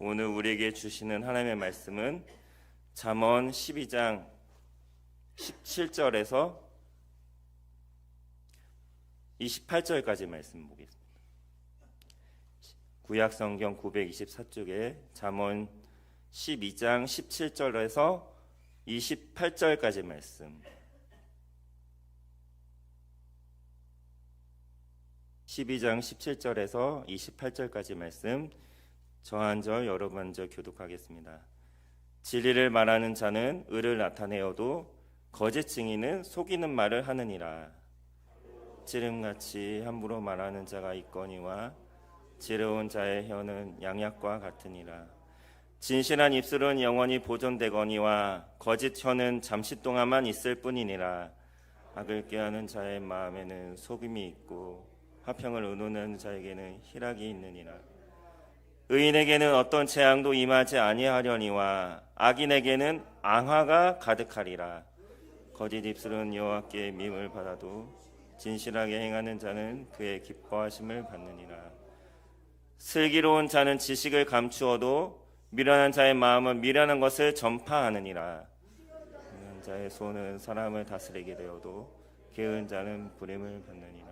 오늘 우리에게 주시는 하나님의 말씀은 잠언 12장 17절에서 28절까지 말씀 보겠습니다. 구약성경 924쪽에 잠언 12장 17절에서 28절까지 말씀, 12장 17절에서 28절까지 말씀, 저 한 절 여러분 한 절 교독하겠습니다. 진리를 말하는 자는 의를 나타내어도 거짓 증인은 속이는 말을 하느니라. 찌름같이 함부로 말하는 자가 있거니와 지혜로운 자의 혀는 양약과 같으니라. 진실한 입술은 영원히 보존되거니와 거짓 혀는 잠시 동안만 있을 뿐이니라. 악을 꾀하는 자의 마음에는 속임이 있고 화평을 의논하는 자에게는 희락이 있느니라. 의인에게는 어떤 재앙도 임하지 아니하려니와 악인에게는 앙화가 가득하리라. 거짓 입술은 여호와께 미움을 받아도 진실하게 행하는 자는 그의 기뻐하심을 받느니라. 슬기로운 자는 지식을 감추어도 미련한 자의 마음은 미련한 것을 전파하느니라. 미련한 자의 손은 사람을 다스리게 되어도 게으른 자는 부림을 받느니라.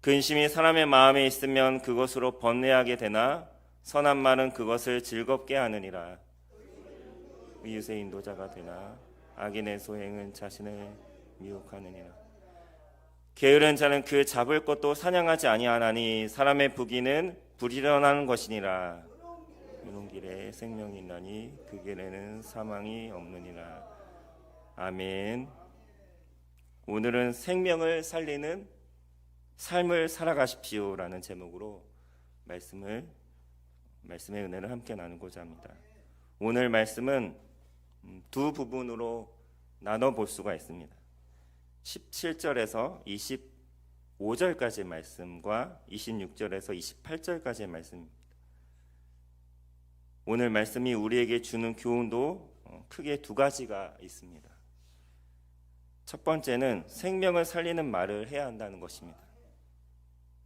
근심이 사람의 마음에 있으면 그것으로 번뇌하게 되나 선한 말은 그것을 즐겁게 하느니라. 이웃의 인도자가 되나 악인의 소행은 자신을 미혹하느니라. 게으른 자는 그 잡을 것도 사냥하지 아니하나니 사람의 부귀는 부지런한 것이니라. 이런 길에 생명이 있나니 그 길에는 사망이 없느니라. 아멘. 오늘은 생명을 살리는 삶을 살아가십시오라는 제목으로 말씀의 은혜를 함께 나누고자 합니다. 오늘 말씀은 두 부분으로 나눠 볼 수가 있습니다. 17절에서 25절까지의 말씀과 26절에서 28절까지의 말씀입니다. 오늘 말씀이 우리에게 주는 교훈도 크게 두 가지가 있습니다. 첫 번째는 생명을 살리는 말을 해야 한다는 것입니다.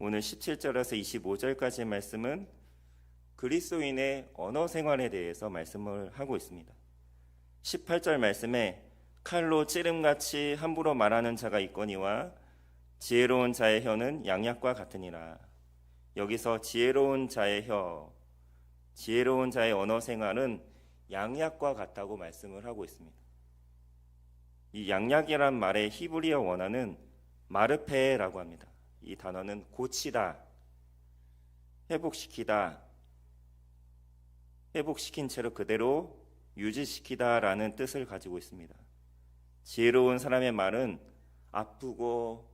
오늘 17절에서 25절까지의 말씀은 그리스도인의 언어 생활에 대해서 말씀을 하고 있습니다. 18절 말씀에 칼로 찌름같이 함부로 말하는 자가 있거니와 지혜로운 자의 혀는 양약과 같으니라. 여기서 지혜로운 자의 혀, 지혜로운 자의 언어 생활은 양약과 같다고 말씀을 하고 있습니다. 이 양약이란 말의 히브리어 원어는 마르페라고 합니다. 이 단어는 고치다, 회복시키다, 회복시킨 채로 그대로 유지시키다라는 뜻을 가지고 있습니다. 지혜로운 사람의 말은 아프고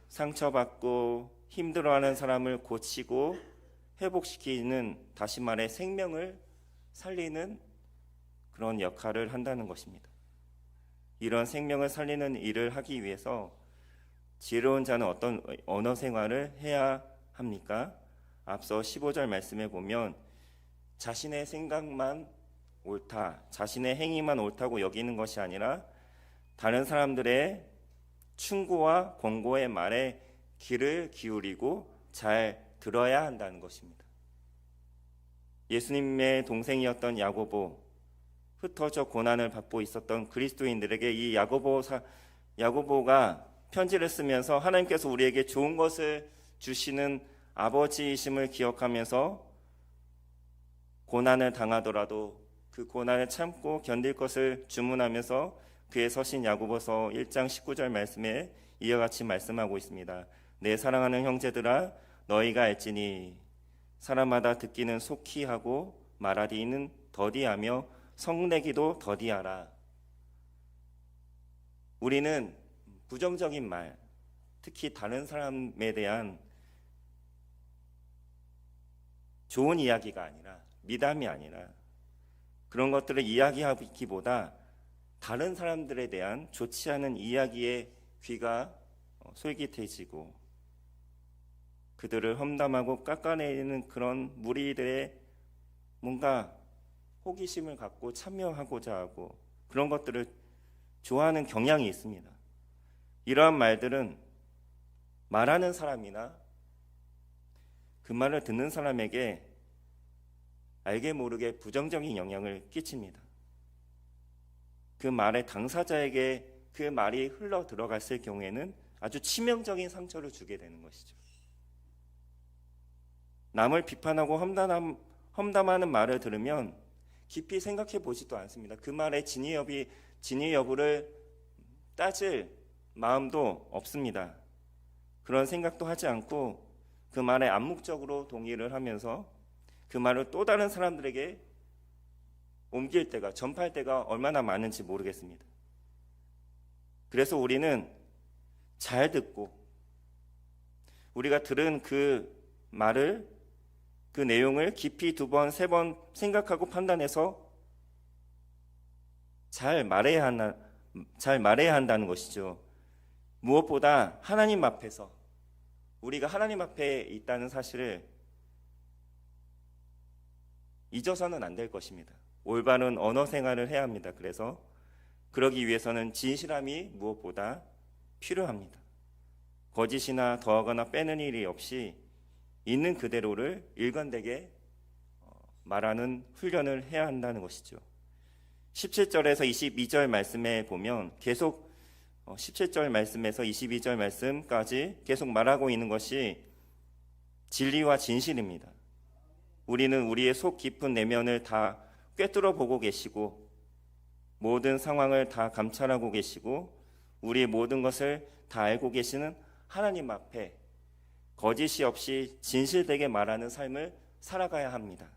상처받고 힘들어하는 사람을 고치고 회복시키는, 다시 말해 생명을 살리는 그런 역할을 한다는 것입니다. 이런 생명을 살리는 일을 하기 위해서 지혜로운 자는 어떤 언어 생활을 해야 합니까? 앞서 15절 말씀에 보면 자신의 생각만 옳다, 자신의 행위만 옳다고 여기는 것이 아니라 다른 사람들의 충고와 권고의 말에 귀를 기울이고 잘 들어야 한다는 것입니다. 예수님의 동생이었던 야고보, 흩어져 고난을 받고 있었던 그리스도인들에게 이 야고보가 편지를 쓰면서 하나님께서 우리에게 좋은 것을 주시는 아버지이심을 기억하면서 고난을 당하더라도 그 고난을 참고 견딜 것을 주문하면서 그의 서신 야고보서 1장 19절 말씀에 이와 같이 말씀하고 있습니다. 내 사랑하는 형제들아, 너희가 알지니 사람마다 듣기는 속히 하고 말하리는 더디하며 성내기도 더디하라. 우리는 부정적인 말, 특히 다른 사람에 대한 좋은 이야기가 아니라, 미담이 아니라 그런 것들을 이야기하기보다 다른 사람들에 대한 좋지 않은 이야기에 귀가 솔깃해지고 그들을 험담하고 깎아내리는 그런 무리들의 뭔가 호기심을 갖고 참여하고자 하고 그런 것들을 좋아하는 경향이 있습니다. 이러한 말들은 말하는 사람이나 그 말을 듣는 사람에게 알게 모르게 부정적인 영향을 끼칩니다. 그 말의 당사자에게 그 말이 흘러 들어갔을 경우에는 아주 치명적인 상처를 주게 되는 것이죠. 남을 비판하고 험담하는 말을 들으면 깊이 생각해 보지도 않습니다. 그 말의 진위 여부를 따질 마음도 없습니다. 그런 생각도 하지 않고 그 말에 암묵적으로 동의를 하면서 그 말을 또 다른 사람들에게 옮길 때가, 전파할 때가 얼마나 많은지 모르겠습니다. 그래서 우리는 잘 듣고 우리가 들은 그 말을, 그 내용을 깊이 2번, 3번 생각하고 판단해서 잘 말해야 한다는 것이죠. 무엇보다 하나님 앞에서, 우리가 하나님 앞에 있다는 사실을 잊어서는 안 될 것입니다. 올바른 언어 생활을 해야 합니다. 그래서 그러기 위해서는 진실함이 무엇보다 필요합니다. 거짓이나 더하거나 빼는 일이 없이 있는 그대로를 일관되게 말하는 훈련을 해야 한다는 것이죠. 17절에서 22절 말씀에 보면 계속 17절 말씀에서 22절 말씀까지 계속 말하고 있는 것이 진리와 진실입니다. 우리는 우리의 속 깊은 내면을 다 꿰뚫어 보고 계시고 모든 상황을 다 감찰하고 계시고 우리의 모든 것을 다 알고 계시는 하나님 앞에 거짓이 없이 진실되게 말하는 삶을 살아가야 합니다.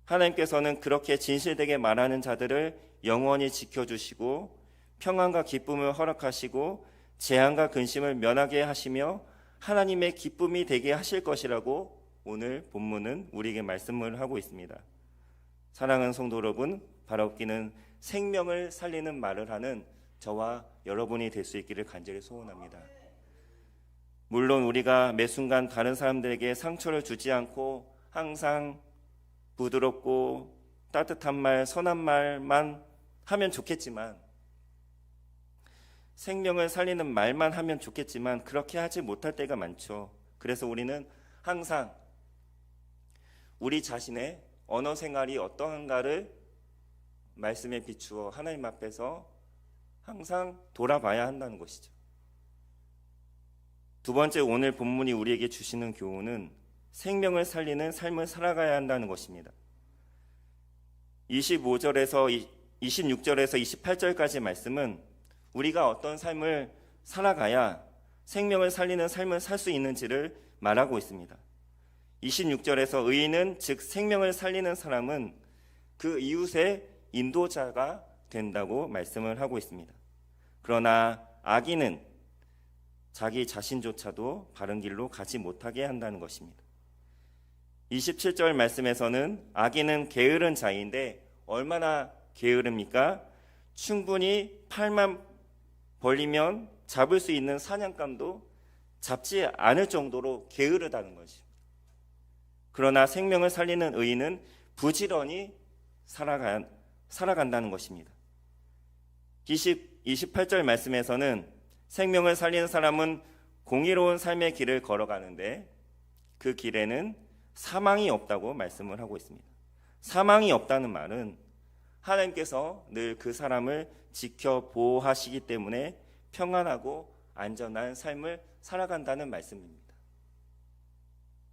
하나님께서는 그렇게 진실되게 말하는 자들을 영원히 지켜주시고 평안과 기쁨을 허락하시고 재앙과 근심을 면하게 하시며 하나님의 기쁨이 되게 하실 것이라고 오늘 본문은 우리에게 말씀을 하고 있습니다. 사랑하는 성도 여러분, 바라옵기는 생명을 살리는 말을 하는 저와 여러분이 될 수 있기를 간절히 소원합니다. 물론 우리가 매 순간 다른 사람들에게 상처를 주지 않고 항상 부드럽고 따뜻한 말, 선한 말만 하면 좋겠지만, 생명을 살리는 말만 하면 좋겠지만 그렇게 하지 못할 때가 많죠. 그래서 우리는 항상 우리 자신의 언어 생활이 어떠한가를 말씀에 비추어 하나님 앞에서 항상 돌아봐야 한다는 것이죠. 2번째, 오늘 본문이 우리에게 주시는 교훈은 생명을 살리는 삶을 살아가야 한다는 것입니다. 26절에서 28절까지 말씀은 우리가 어떤 삶을 살아가야 생명을 살리는 삶을 살 수 있는지를 말하고 있습니다. 26절에서 의인은 즉 생명을 살리는 사람은 그 이웃의 인도자가 된다고 말씀을 하고 있습니다. 그러나 악인은 자기 자신조차도 바른 길로 가지 못하게 한다는 것입니다. 27절 말씀에서는 악인은 게으른 자인데 얼마나 게으릅니까? 충분히 팔만 벌리면 잡을 수 있는 사냥감도 잡지 않을 정도로 게으르다는 것이죠. 그러나 생명을 살리는 의인은 부지런히 살아간다는 것입니다. 28절 말씀에서는 생명을 살리는 사람은 공의로운 삶의 길을 걸어가는데 그 길에는 사망이 없다고 말씀을 하고 있습니다. 사망이 없다는 말은 하나님께서 늘 그 사람을 지켜 보호하시기 때문에 평안하고 안전한 삶을 살아간다는 말씀입니다.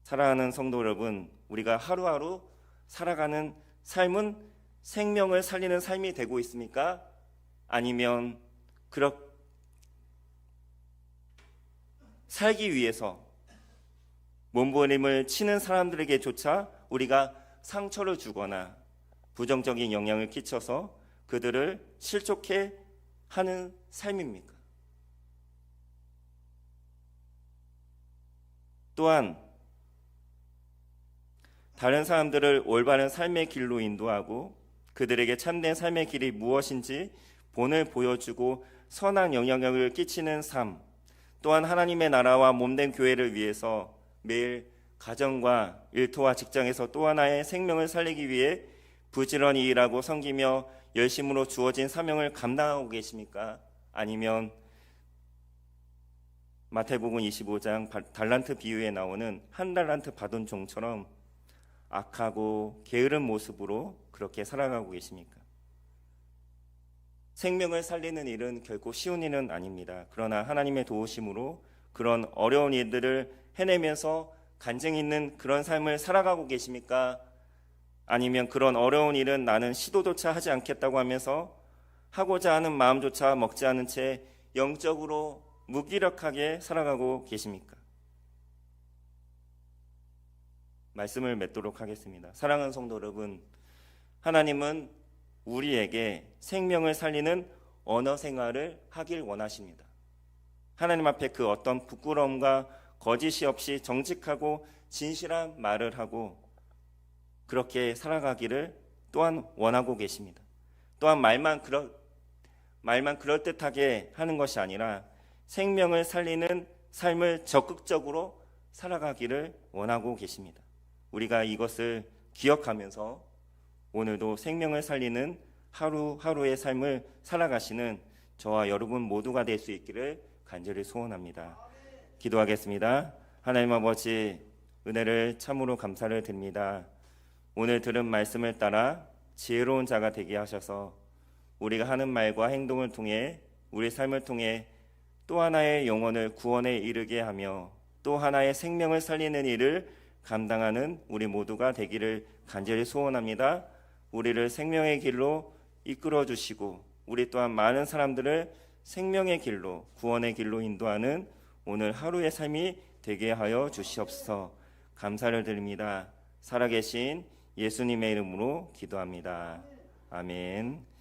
사랑하는 성도 여러분, 우리가 하루하루 살아가는 삶은 생명을 살리는 삶이 되고 있습니까? 아니면 살기 위해서 몸부림을 치는 사람들에게조차 우리가 상처를 주거나 부정적인 영향을 끼쳐서 그들을 실족해 하는 삶입니까? 또한 다른 사람들을 올바른 삶의 길로 인도하고 그들에게 참된 삶의 길이 무엇인지 본을 보여주고 선한 영향력을 끼치는 삶, 또한 하나님의 나라와 몸된 교회를 위해서 매일 가정과 일터와 직장에서 또 하나의 생명을 살리기 위해 부지런히 일하고 섬기며 열심으로 주어진 사명을 감당하고 계십니까? 아니면 마태복음 25장 달란트 비유에 나오는 한 달란트 받은 종처럼 악하고 게으른 모습으로 그렇게 살아가고 계십니까? 생명을 살리는 일은 결코 쉬운 일은 아닙니다. 그러나 하나님의 도우심으로 그런 어려운 일들을 해내면서 간증 있는 그런 삶을 살아가고 계십니까? 아니면 그런 어려운 일은 나는 시도조차 하지 않겠다고 하면서 하고자 하는 마음조차 먹지 않은 채 영적으로 무기력하게 살아가고 계십니까? 말씀을 맺도록 하겠습니다. 사랑하는 성도 여러분, 하나님은 우리에게 생명을 살리는 언어 생활을 하길 원하십니다. 하나님 앞에 그 어떤 부끄러움과 거짓이 없이 정직하고 진실한 말을 하고 그렇게 살아가기를 또한 원하고 계십니다. 또한 말만 그럴듯하게 하는 것이 아니라 생명을 살리는 삶을 적극적으로 살아가기를 원하고 계십니다. 우리가 이것을 기억하면서 오늘도 생명을 살리는 하루하루의 삶을 살아가시는 저와 여러분 모두가 될 수 있기를 간절히 소원합니다. 기도하겠습니다. 하나님 아버지, 은혜를 참으로 감사를 드립니다. 오늘 들은 말씀을 따라 지혜로운 자가 되게 하셔서 우리가 하는 말과 행동을 통해 우리 삶을 통해 또 하나의 영혼을 구원에 이르게 하며 또 하나의 생명을 살리는 일을 감당하는 우리 모두가 되기를 간절히 소원합니다. 우리를 생명의 길로 이끌어 주시고 우리 또한 많은 사람들을 생명의 길로 구원의 길로 인도하는 오늘 하루의 삶이 되게 하여 주시옵소서. 감사를 드립니다. 살아계신 예수님의 이름으로 기도합니다. 아멘.